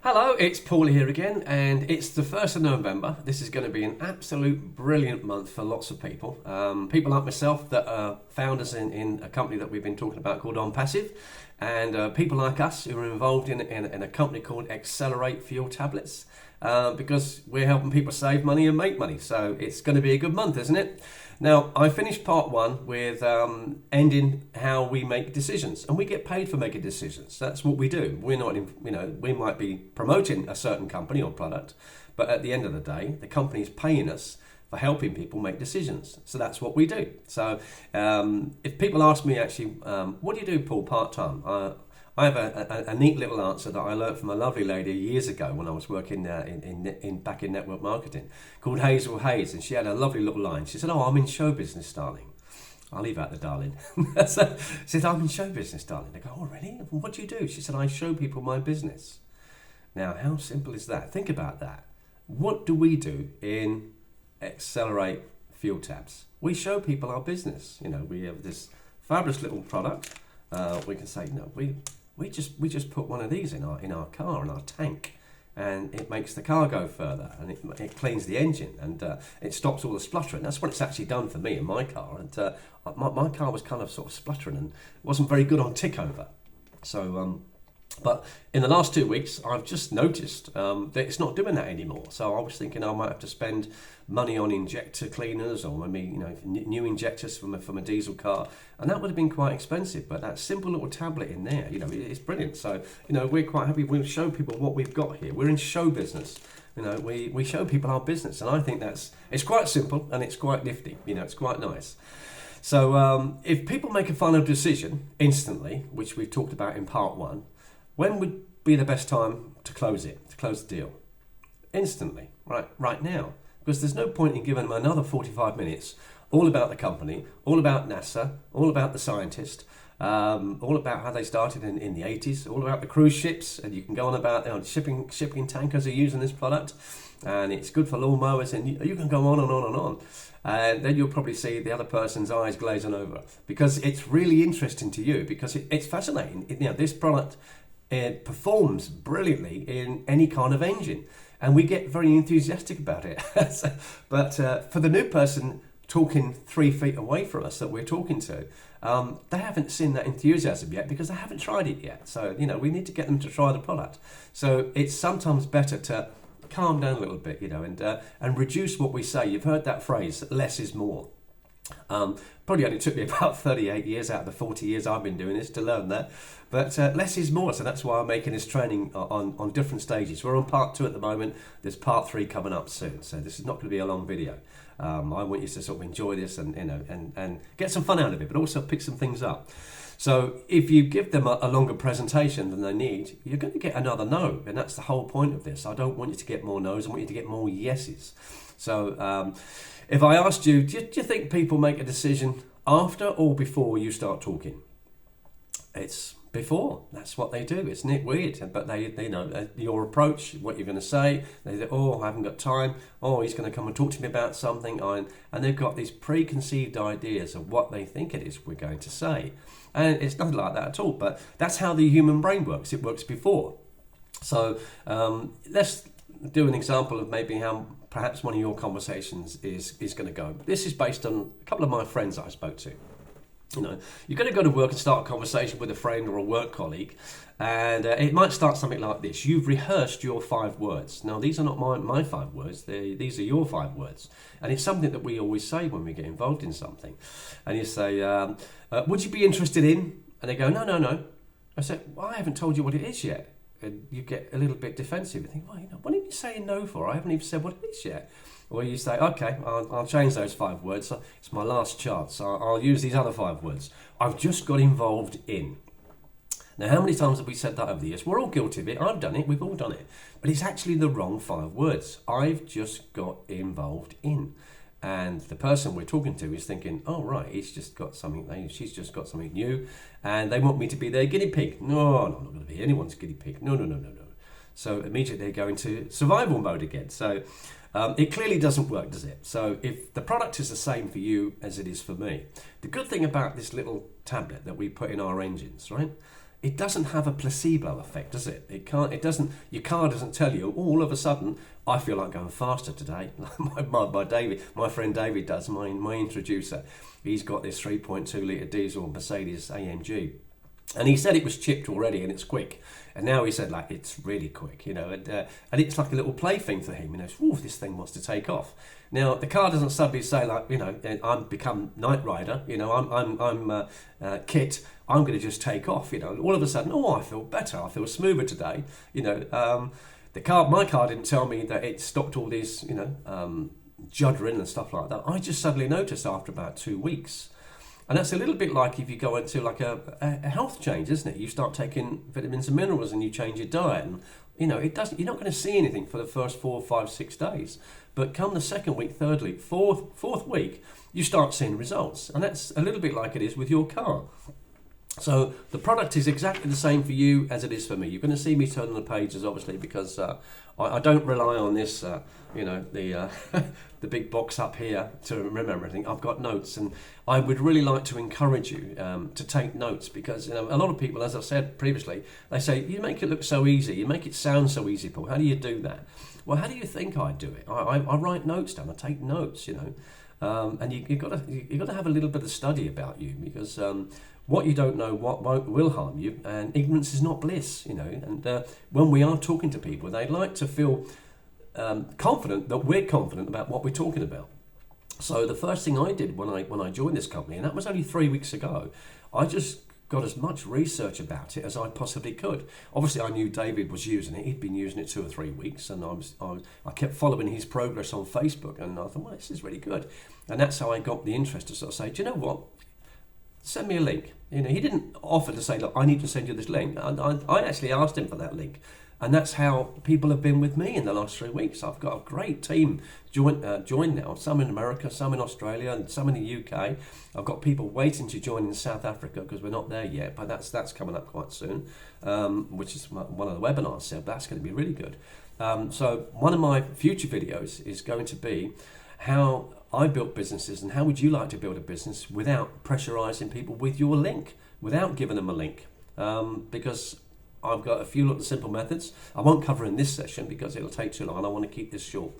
Hello, it's Paul here again, and it's the 1st of November. This is going to be an absolute brilliant month for lots of people. People like myself that are founders in a company that we've been talking about called On Passive, and people like us who are involved in a company called Accelerate Fuel Tablets, because we're helping people save money and make money. So it's going to be a good month, isn't it? Now, I finished part one with ending how we make decisions, and we get paid for making decisions. That's what we do. We're not, we might be promoting a certain company or product, but at the end of the day, the company is paying us for helping people make decisions. So that's what we do. So if people ask me actually, what do you do, Paul, part-time? I have a neat little answer that I learned from a lovely lady years ago when I was working back in network marketing, called Hazel Hayes, and she had a lovely little line. She said, "Oh, I'm in show business, darling." I'll leave out the darling. So she said, "I'm in show business, darling." They go, "Oh, really? What do you do?" She said, "I show people my business." Now, how simple is that? Think about that. What do we do in Accelerate Fuel Tabs? We show people our business. We have this fabulous little product. We can say, no, we just put one of these in our car, in our tank, and it makes the car go further, and it cleans the engine, and it stops all the spluttering. That's what it's actually done for me in my car, and my car was kind of sort of spluttering and wasn't very good on tick over. So but in the last 2 weeks, I've just noticed that it's not doing that anymore. So I was thinking I might have to spend money on injector cleaners, or maybe new injectors from a diesel car, and that would have been quite expensive. But that simple little tablet in there, it's brilliant. So we're quite happy. We'll show people what we've got here. We're in show business. We show people our business, and I think it's quite simple and it's quite nifty. It's quite nice. So if people make a final decision instantly, which we've talked about in part one, when would be the best time to close the deal? Instantly, right now. Because there's no point in giving them another 45 minutes all about the company, all about NASA, all about the scientist, all about how they started in the 80s, all about the cruise ships, and you can go on about shipping tankers are using this product, and it's good for lawnmowers, and you can go on and on and on. And then you'll probably see the other person's eyes glazing over, because it's really interesting to you, because it's fascinating. This product, it performs brilliantly in any kind of engine, and we get very enthusiastic about it. But for the new person talking 3 feet away from us that we're talking to, they haven't seen that enthusiasm yet because they haven't tried it yet. So we need to get them to try the product. So it's sometimes better to calm down a little bit, and reduce what we say. You've heard that phrase, less is more. Probably only took me about 38 years out of the 40 years I've been doing this to learn that, but less is more. So that's why I'm making this training on different stages. We're on part 2 at the moment. There's part 3 coming up soon, so this is not going to be a long video. I want you to sort of enjoy this and get some fun out of it, but also pick some things up. So if you give them a longer presentation than they need, you're going to get another no, and that's the whole point of this. I don't want you to get more no's, I want you to get more yeses. So if I asked you, do you think people make a decision after or before you start talking? It's before. That's what they do. Isn't it weird? But they know your approach, what you're going to say. They say, "Oh, I haven't got time." "Oh, he's going to come and talk to me about something." And they've got these preconceived ideas of what they think it is we're going to say. And it's nothing like that at all. But that's how the human brain works. It works before. So let's do an example of maybe how perhaps one of your conversations is going to go. This is based on a couple of my friends that I spoke to. You're going to go to work and start a conversation with a friend or a work colleague, and it might start something like this. You've rehearsed your 5 words. Now, these are not my 5 words. These are your 5 words. And it's something that we always say when we get involved in something. And you say, "Would you be interested in?" And they go, No. I said, "Well, I haven't told you what it is yet." And you get a little bit defensive. You think, "Well, what are you saying no for? I haven't even said what it is yet." Or you say, "Okay, I'll change those 5 words. It's my last chance. I'll use these other 5 words. I've just got involved in." Now, how many times have we said that over the years? We're all guilty of it. I've done it. We've all done it. But it's actually the wrong 5 words. I've just got involved in. And the person we're talking to is thinking, "Oh, right, she's just got something new, and they want me to be their guinea pig." No, I'm not going to be anyone's guinea pig. No. So immediately they go into survival mode again. So it clearly doesn't work, does it? So if the product is the same for you as it is for me, the good thing about this little tablet that we put in our engines, right, it doesn't have a placebo effect, does it? It can't. It doesn't. Your car doesn't tell you, "Oh, all of a sudden I feel like going faster today." My friend David does. My introducer. He's got this 3.2 litre diesel Mercedes AMG. And he said it was chipped already and it's quick. And now he said, like, it's really quick, and it's like a little plaything for him. Oh, this thing wants to take off. Now, the car doesn't suddenly say, like, I'm become Knight Rider, I'm Kit, I'm going to just take off, All of a sudden, I feel better, I feel smoother today, my car didn't tell me that it stopped all these, juddering and stuff like that. I just suddenly noticed after about 2 weeks. And that's a little bit like if you go into like a health change, isn't it? You start taking vitamins and minerals and you change your diet, and it doesn't. You're not going to see anything for the first 4, 5, 6 days, but come the second week, third week, fourth week, you start seeing results, and that's a little bit like it is with your car. So the product is exactly the same for you as it is for me. You're going to see me turn on the pages, obviously, because I don't rely on this, the big box up here to remember everything. I've got notes, and I would really like to encourage you to take notes, because a lot of people, as I've said previously, they say, you make it look so easy, you make it sound so easy, Paul. How do you do that? Well, how do you think I do it? I write notes down. I take notes, and you've got to have a little bit of study about you, because what you don't know will harm you, and ignorance is not bliss, And when we are talking to people, they'd like to feel confident that we're confident about what we're talking about. So the first thing I did when I joined this company, and that was only 3 weeks ago, I just got as much research about it as I possibly could. Obviously, I knew David was using it. He'd been using it 2 or 3 weeks, and I kept following his progress on Facebook, and I thought, well, this is really good. And that's how I got the interest to sort of say, do you know what? Send me a link. He didn't offer to say, look, I need to send you this link. I actually asked him for that link. And that's how people have been with me in the last 3 weeks. I've got a great team joined now, some in America, some in Australia, and some in the UK. I've got people waiting to join in South Africa because we're not there yet, but that's coming up quite soon, which is one of the webinars, so that's going to be really good. So one of my future videos is going to be how I built businesses, and how would you like to build a business without pressurizing people with your link, without giving them a link, because I've got a few little simple methods. I won't cover in this session because it'll take too long. I want to keep this short.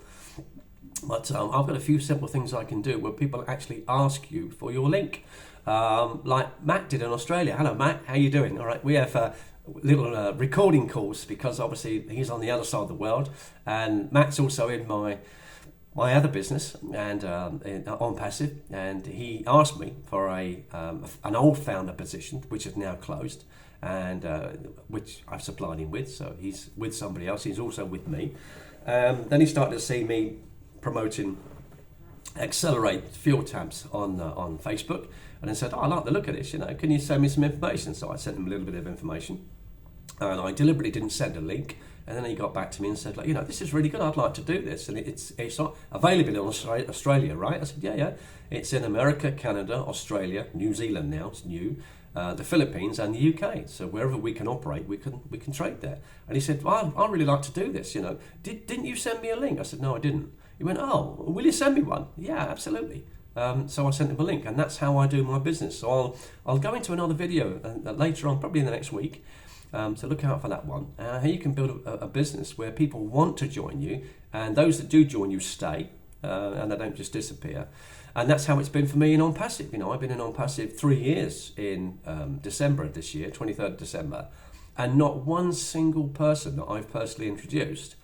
But I've got a few simple things I can do where people actually ask you for your link. Like Matt did in Australia. Hello, Matt. How you doing? All right. We have little recording calls because obviously he's on the other side of the world. And Matt's also in my other business and on Passive. And he asked me for an old founder position, which is now closed, and which I've supplied him with, so he's with somebody else. He's also with me. Then he started to see me promoting Accelerate Fuel Tabs on Facebook, and then said, I like the look of this, can you send me some information? So I sent him a little bit of information, and I deliberately didn't send a link. And then he got back to me and said, like, this is really good, I'd like to do this. And it's not available in Australia, right? I said, yeah. It's in America, Canada, Australia, New Zealand now, it's new, the Philippines and the UK. So wherever we can operate, we can trade there. And he said, well, I'd really like to do this, Didn't you send me a link? I said, no, I didn't. He went, oh, will you send me one? Yeah, absolutely. So I sent him a link, and that's how I do my business. So I'll go into another video later on, probably in the next week. So look out for that one. How you can build a business where people want to join you, and those that do join you stay, and they don't just disappear. And that's how it's been for me in On Passive. I've been in On Passive 3 years in December of this year, 23rd of December, and not one single person that I've personally introduced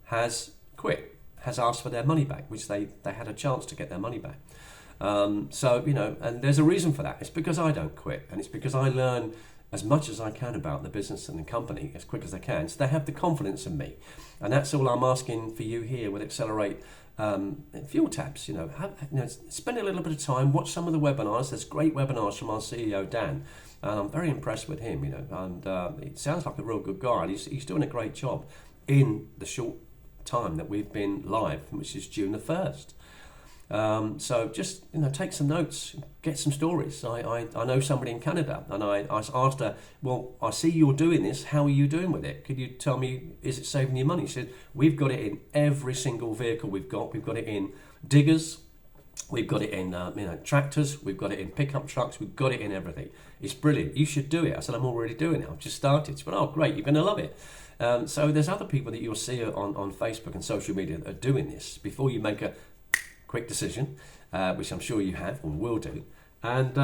has quit, has asked for their money back, which they had a chance to get their money back. So, and there's a reason for that. It's because I don't quit, and it's because I learn as much as I can about the business and the company as quick as I can, so they have the confidence in me. And that's all I'm asking for you here with Accelerate Fuel Tabs. Spend a little bit of time, watch some of the webinars. There's great webinars from our CEO Dan, and I'm very impressed with him. And it sounds like a real good guy. And he's doing a great job in the short time that we've been live, which is June the 1st. So just take some notes, get some stories. I know somebody in Canada, and I asked her, well, I see you're doing this, how are you doing with it? Could you tell me, is it saving you money? She said, we've got it in every single vehicle we've got it in diggers, We've got it in tractors, we've got it in pickup trucks, we've got it in everything. It's brilliant. You should do it. I said, I'm already doing it. I've just started. She went, oh, great, you're going to love it. So there's other people that you'll see on Facebook and social media that are doing this before you make a quick decision, which I'm sure you have or will do. And,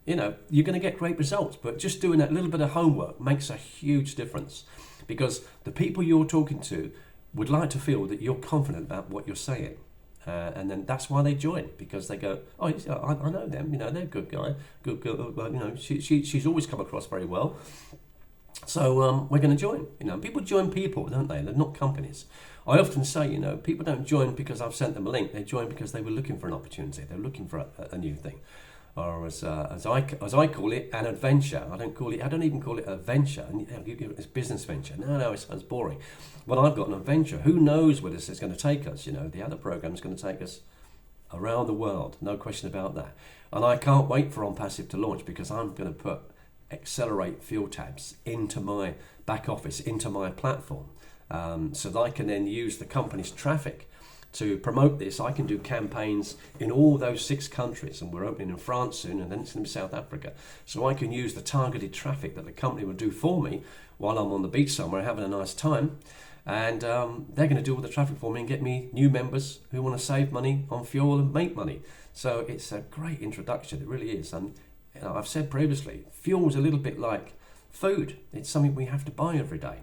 you're going to get great results. But just doing that little bit of homework makes a huge difference, because the people you're talking to would like to feel that you're confident about what you're saying. And then that's why they join, because they go, oh, I know them, they're a good guy, good girl, she's always come across very well. So we're going to join. People join people, don't they? They're not companies. I often say, people don't join because I've sent them a link. They join because they were looking for an opportunity. They're looking for a new thing, or as I call it, an adventure. I don't even call it a venture. It's business venture. No, it sounds boring. Well, I've got an adventure. Who knows where this is going to take us? The other program is going to take us around the world. No question about that. And I can't wait for OnPassive to launch, because I'm going to put accelerate field tabs into my back office, into my platform, so that I can then use the company's traffic to promote this. I can do campaigns in all those 6 countries, and we're opening in France soon, and then it's going to be South Africa. So I can use the targeted traffic that the company will do for me while I'm on the beach somewhere having a nice time. And they're going to do all the traffic for me and get me new members who want to save money on fuel and make money. So it's a great introduction, it really is. And I've said previously, fuel's a little bit like food. It's something we have to buy every day.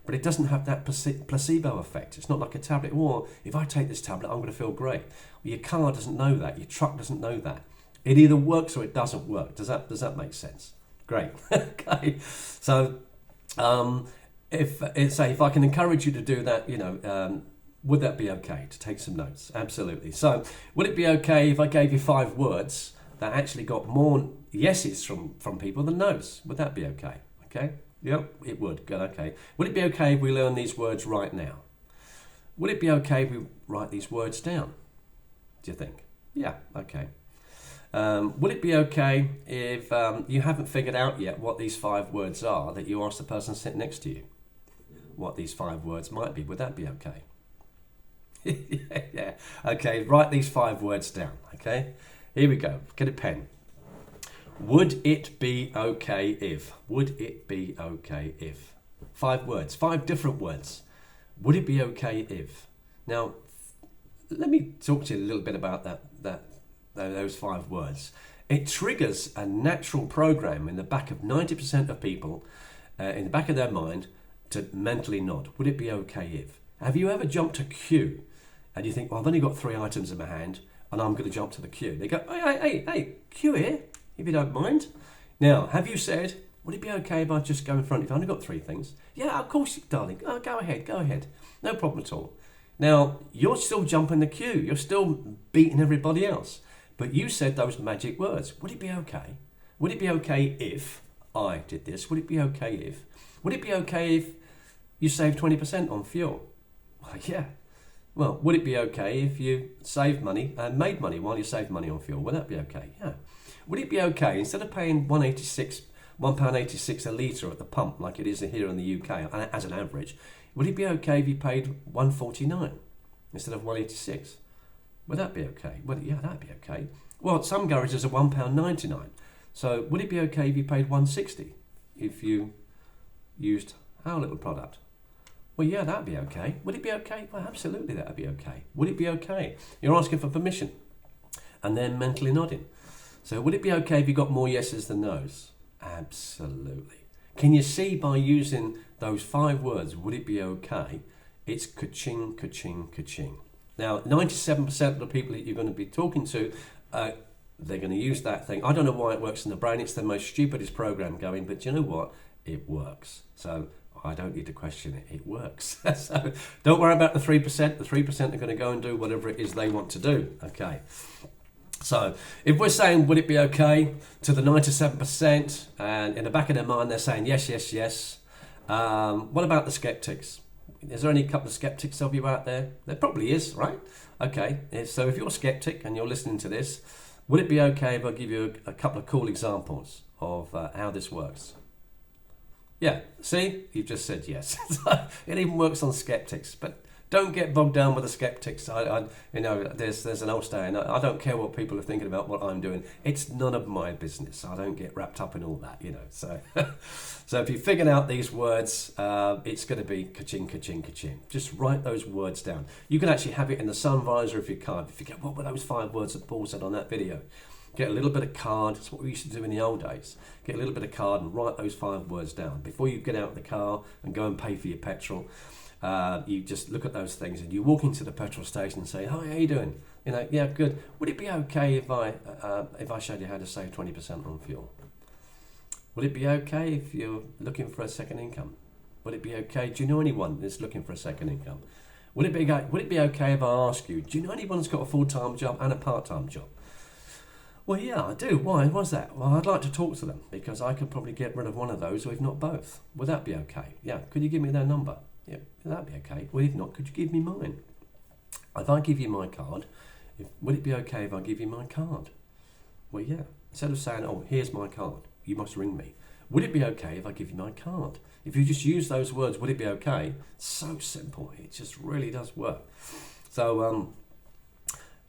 But it doesn't have that placebo effect. It's not like a tablet. Or if I take this tablet, I'm going to feel great. Well, your car doesn't know that. Your truck doesn't know that. It either works or it doesn't work. Does that make sense? Great. Okay. So if I can encourage you to do that, would that be okay to take some notes? Absolutely. So would it be okay if I gave you 5 words that actually got more yeses from people than no's? Would that be okay? Okay. Yep, it would. Good, okay. Would it be okay if we learn these words right now? Would it be okay if we write these words down? Do you think? Yeah, okay. Would it be okay if you haven't figured out yet what these 5 words are, that you ask the person sitting next to you what these 5 words might be? Would that be okay? Yeah. Okay, write these 5 words down, okay? Here we go. Get a pen. Would it be okay if? Would it be okay if? 5 words, 5 different words. Would it be okay if? Now, let me talk to you a little bit about those 5 words. It triggers a natural program in the back of 90% of people, in the back of their mind, to mentally nod. Would it be okay if? Have you ever jumped a queue and you think, well, I've only got 3 items in my hand and I'm going to jump to the queue? They go, hey, queue here, if you don't mind. Now, have you said, would it be okay if I just go in front? If I've only got 3 things? Yeah, of course, darling. Oh, go ahead. No problem at all. Now, you're still jumping the queue. You're still beating everybody else. But you said those magic words. Would it be okay? Would it be okay if I did this? Would it be okay if? Would it be okay if you saved 20% on fuel? Well, yeah. Well, would it be okay if you saved money and made money while you saved money on fuel? Would that be okay? Yeah. Would it be okay, instead of paying £1.86 a litre at the pump like it is here in the UK as an average, would it be okay if you paid $1.49 instead of $1.86? Would that be okay? Well, yeah, that'd be okay. Well, some garages are £1.99. So would it be okay if you paid $1.60 if you used our little product? Well, yeah, that'd be okay. Would it be okay? Well, absolutely, that'd be okay. Would it be okay? You're asking for permission and then mentally nodding. So would it be okay if you got more yeses than no's? Absolutely. Can you see by using those 5 words, would it be okay? It's ka-ching, ka-ching, ka-ching. Now, 97% of the people that you're going to be talking to, they're going to use that thing. I don't know why it works in the brain. It's the most stupidest program going, but you know what? It works. So I don't need to question it. It works. So don't worry about the 3%. The 3% are going to go and do whatever it is they want to do. Okay. So if we're saying, would it be okay, to the 97%, and in the back of their mind they're saying yes, yes, yes, what about the skeptics? Is there any couple of skeptics of you out there? There probably is, right? Okay, so if you're a skeptic and you're listening to this, would it be okay if I give you a couple of cool examples of how this works? Yeah, see, you've just said yes. It even works on skeptics, but Don't get bogged down with the skeptics. There's an old saying. I don't care what people are thinking about what I'm doing. It's none of my business. I don't get wrapped up in all that, So, so if you figured out these words, it's going to be ka-ching, ka-ching, ka-ching. Just write those words down. You can actually have it in the sun visor of your card. If you get, what were those 5 words that Paul said on that video? Get a little bit of card. It's what we used to do in the old days. Get a little bit of card and write those 5 words down. Before you get out of the car and go and pay for your petrol, you just look at those things and you walk into the petrol station and say, "Hi, how you doing? Yeah, good. Would it be okay if I showed you how to save 20% on fuel? Would it be okay if you're looking for a second income? Would it be okay? Do you know anyone that's looking for a second income? Would it be okay if I ask you, do you know anyone that's got a full-time job and a part-time job?" Well, yeah, I do. Why was that? Well, I'd like to talk to them because I could probably get rid of one of those, or if not both. Would that be okay? Yeah. Could you give me their number? Yeah, that'd be okay. Well, if not, could you give me mine? If I give you my card, would it be okay if I give you my card? Well, yeah. Instead of saying, "Oh, here's my card, you must ring me," would it be okay if I give you my card? If you just use those words, would it be okay? So simple. It just really does work. So,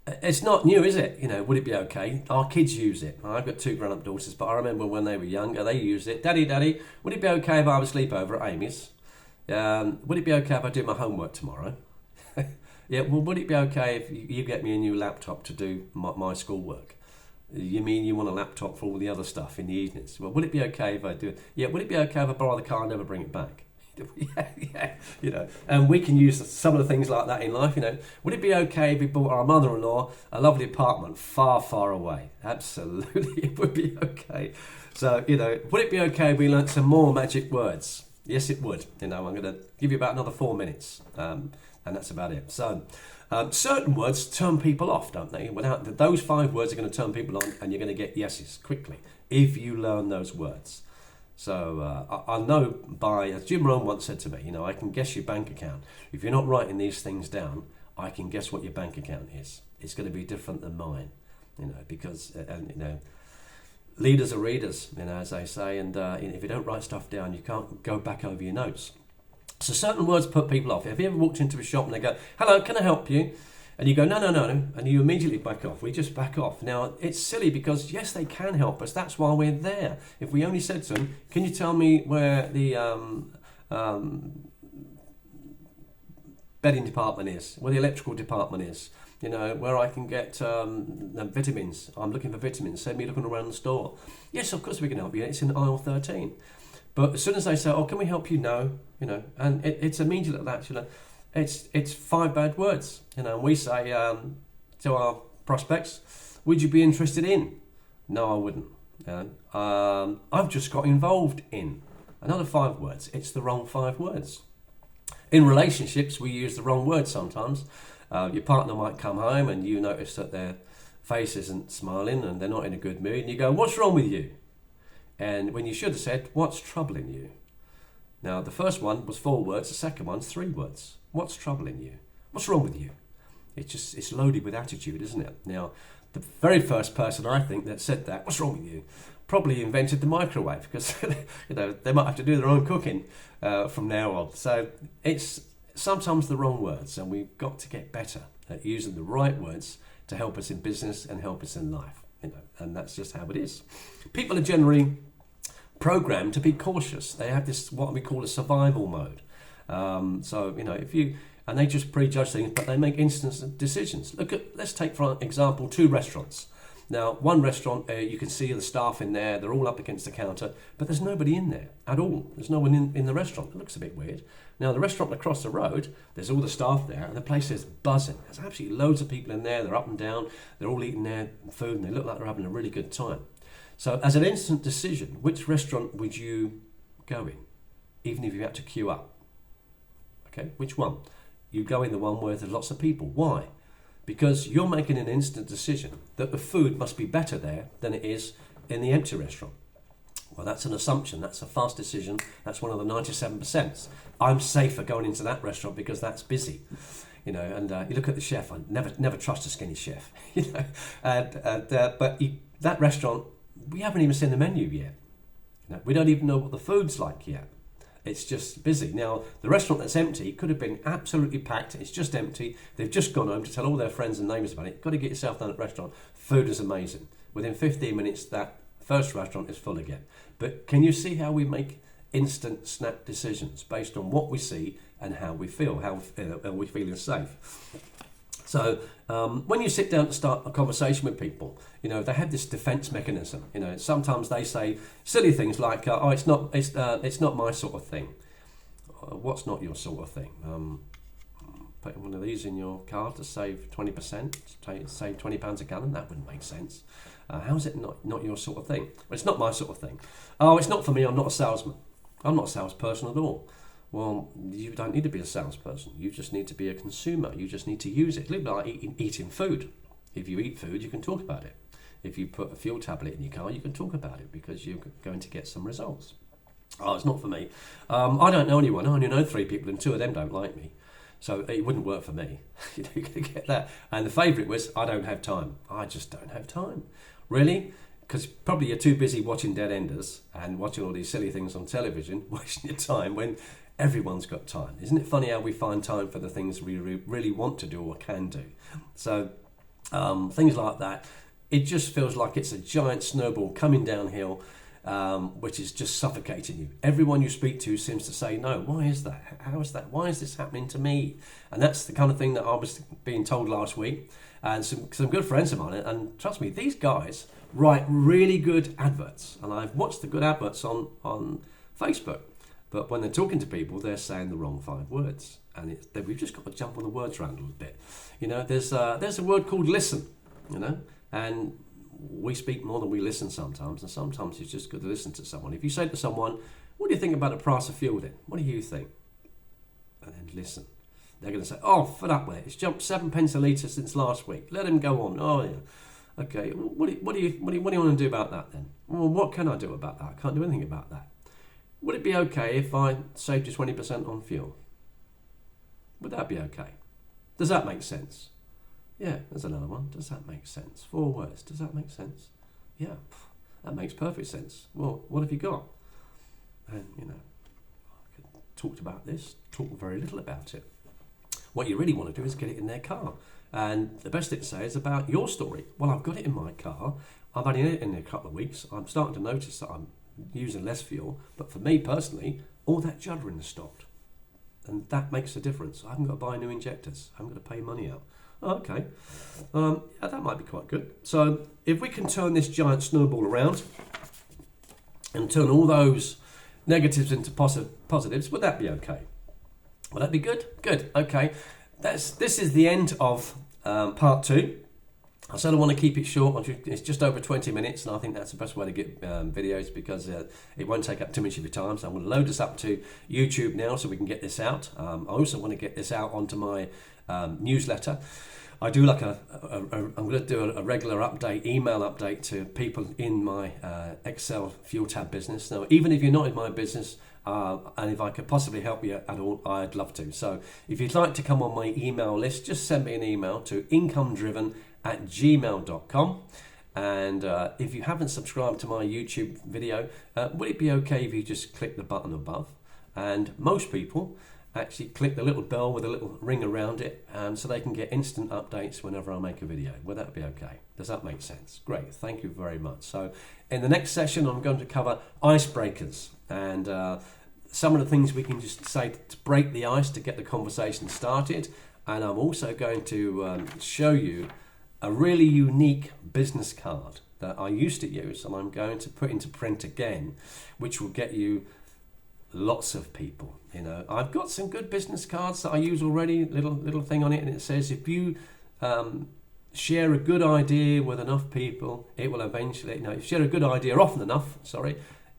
it's not new, is it? Would it be okay? Our kids use it. I've got 2 grown-up daughters, but I remember when they were younger, they used it. Daddy, would it be okay if I have a sleepover at Amy's? Would it be okay if I do my homework tomorrow? Yeah, well, would it be okay if you get me a new laptop to do my schoolwork? You mean you want a laptop for all the other stuff in the evenings? Well, would it be okay if I do it? Yeah, would it be okay if I borrow the car and never bring it back? Yeah. And we can use some of the things like that in life. Would it be okay if we bought our mother-in-law a lovely apartment far, far away? Absolutely, it would be okay. So, would it be okay if we learnt some more magic words? Yes, it would. I'm going to give you about another 4 minutes, and that's about it. So, certain words turn people off, don't they? Without those 5 words are going to turn people on, and you're going to get yeses quickly if you learn those words. So I know as Jim Rohn once said to me, I can guess your bank account. If you're not writing these things down, I can guess what your bank account is. It's going to be different than mine, because leaders are readers, as they say, and if you don't write stuff down, you can't go back over your notes. So certain words put people off. Have you ever walked into a shop and they go, "Hello, can I help you?" And you go, "No," and you immediately back off. We just back off. Now, it's silly because, yes, they can help us. That's why we're there. If we only said to them, "Can you tell me where the bedding department is, where the electrical department is, where I can get vitamins. I'm looking for vitamins. Send me looking around the store." Yes, of course we can help you. It's in aisle 13. But as soon as they say, "Oh, can we help you?" No, and it's immediate that, It's 5 bad words, and we say to our prospects, "Would you be interested in?" "No, I wouldn't." "I've just got involved in." Another 5 words. It's the wrong 5 words. In relationships, we use the wrong words sometimes. Your partner might come home and you notice that their face isn't smiling and they're not in a good mood, and you go, "What's wrong with you?" And when you should have said, "What's troubling you?" Now, the first one was 4 words, the second one's 3 words. What's troubling you? What's wrong with you? It's loaded with attitude, isn't it? Now, the very first person I think that said that, "What's wrong with you?" probably invented the microwave, because they might have to do their own cooking from now on. So it's sometimes the wrong words, and we've got to get better at using the right words to help us in business and help us in life. And that's just how it is. People are generally programmed to be cautious. They have this what we call a survival mode. And they just prejudge things, but they make instant decisions. Let's take for example 2 restaurants. Now, one restaurant, you can see the staff in there, they're all up against the counter, but there's nobody in there at all. There's no one in the restaurant. It looks a bit weird. Now, the restaurant across the road, there's all the staff there, and the place is buzzing. There's absolutely loads of people in there, they're up and down, they're all eating their food, and they look like they're having a really good time. So, as an instant decision, which restaurant would you go in, even if you had to queue up? Okay, which one? You go in the one where there's lots of people. Why? Because you're making an instant decision that the food must be better there than it is in the empty restaurant. Well, that's an assumption. That's a fast decision. That's one of the 97%. I'm safer going into that restaurant because that's busy. And you look at the chef. I never trust a skinny chef. That restaurant, we haven't even seen the menu yet. We don't even know what the food's like yet. It's just busy. Now, the restaurant that's empty could have been absolutely packed. It's just empty. They've just gone home to tell all their friends and neighbours about it. You've got to get yourself down at the restaurant. Food is amazing. Within 15 minutes, that first restaurant is full again. But can you see how we make instant snap decisions based on what we see and how we feel, how are we feeling safe? So when you sit down to start a conversation with people, they have this defense mechanism. Sometimes they say silly things like, "Oh, it's not my sort of thing." What's not your sort of thing? Putting one of these in your car to save 20%, save £20 a gallon. That wouldn't make sense. How is it not your sort of thing? Well, it's not my sort of thing. Oh, it's not for me. I'm not a salesman. I'm not a salesperson at all. Well, you don't need to be a salesperson. You just need to be a consumer. You just need to use it. A little bit like eating food. If you eat food, you can talk about it. If you put a fuel tablet in your car, you can talk about it because you're going to get some results. Oh, it's not for me. I don't know anyone. I only know 3 people and 2 of them don't like me. So it wouldn't work for me. You're going to get that. And the favourite was, I don't have time. I just don't have time. Really? Because probably you're too busy watching Dead Enders and watching all these silly things on television, wasting your time when everyone's got time. Isn't it funny how we find time for the things we really want to do or can do? So things like that. It just feels like it's a giant snowball coming downhill, which is just suffocating you. Everyone you speak to seems to say, no, why is that? How is that? Why is this happening to me? And that's the kind of thing that I was being told last week. And some good friends of mine, and trust me, these guys write really good adverts. And I've watched the good adverts on Facebook. But when they're talking to people, they're saying the wrong 5 words. And we've just got to jump on the words around a little bit. There's a word called listen, and we speak more than we listen sometimes. And sometimes it's just good to listen to someone. If you say to someone, what do you think about the price of fuel then? What do you think? And then listen. They're going to say, oh, for that way, it's jumped 7 pence a litre since last week. Let him go on. Oh, yeah. Okay, what do you want to do about that then? Well, what can I do about that? I can't do anything about that. Would it be okay if I saved you 20% on fuel? Would that be okay? Does that make sense? Yeah, there's another one. Does that make sense? 4 words. Does that make sense? Yeah, that makes perfect sense. Well, what have you got? And, I could talk about this, talk very little about it. What you really want to do is get it in their car. And the best thing to say is about your story. Well, I've got it in my car. I've only had it in a couple of weeks. I'm starting to notice that I'm using less fuel. But for me personally, all that juddering has stopped. And that makes a difference. I haven't got to buy new injectors. I haven't got to pay money out. Oh, okay. Yeah, that might be quite good. So if we can turn this giant snowball around and turn all those negatives into positives, would that be okay? Would that be good? Good. Okay. This is the end of part 2. I said I want to keep it short. It's just over 20 minutes, and I think that's the best way to get videos because it won't take up too much of your time. So I'm going to load this up to YouTube now so we can get this out. I also want to get this out onto my newsletter. I do I'm going to do a regular update, email update to people in my Excel Fuel Tab business. Now, even if you're not in my business, and if I could possibly help you at all, I'd love to. So if you'd like to come on my email list, just send me an email to incomedriven@gmail.com. And if you haven't subscribed to my YouTube video, would it be okay if you just click the button above? And most people actually click the little bell with a little ring around it so they can get instant updates whenever I make a video. Would that be okay? Does that make sense? Great, thank you very much. So in the next session, I'm going to cover icebreakers and some of the things we can just say to break the ice to get the conversation started. And I'm also going to show you a really unique business card that I used to use and I'm going to put into print again, which will get you lots of people. I've got some good business cards that I use already, little thing on it, and it says if you share a good idea with enough people, it will eventually, if you share a good idea often enough,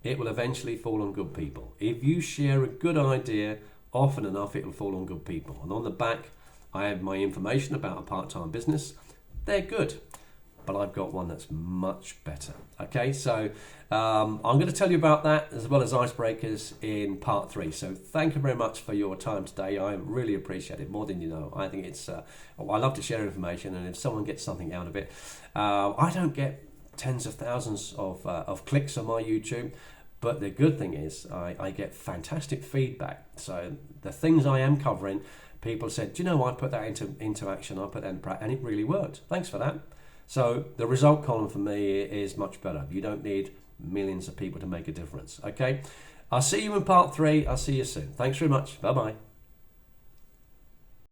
it will eventually fall on good people. If you share a good idea often enough, it will fall on good people. And on the back, I have my information about a part-time business. They're good, but I've got one that's much better. Okay, so I'm going to tell you about that as well as icebreakers in part 3. So thank you very much for your time today. I really appreciate it more than you know. I think it's I love to share information, and if someone gets something out of it, I don't get tens of thousands of clicks on my YouTube, But the good thing is I get fantastic feedback. So the things I am covering, people said, do you know, I put that into action, I put that in practice, and it really worked. Thanks for that. So the result column for me is much better. You don't need millions of people to make a difference. Okay, I'll see you in part 3. I'll see you soon. Thanks very much. Bye-bye.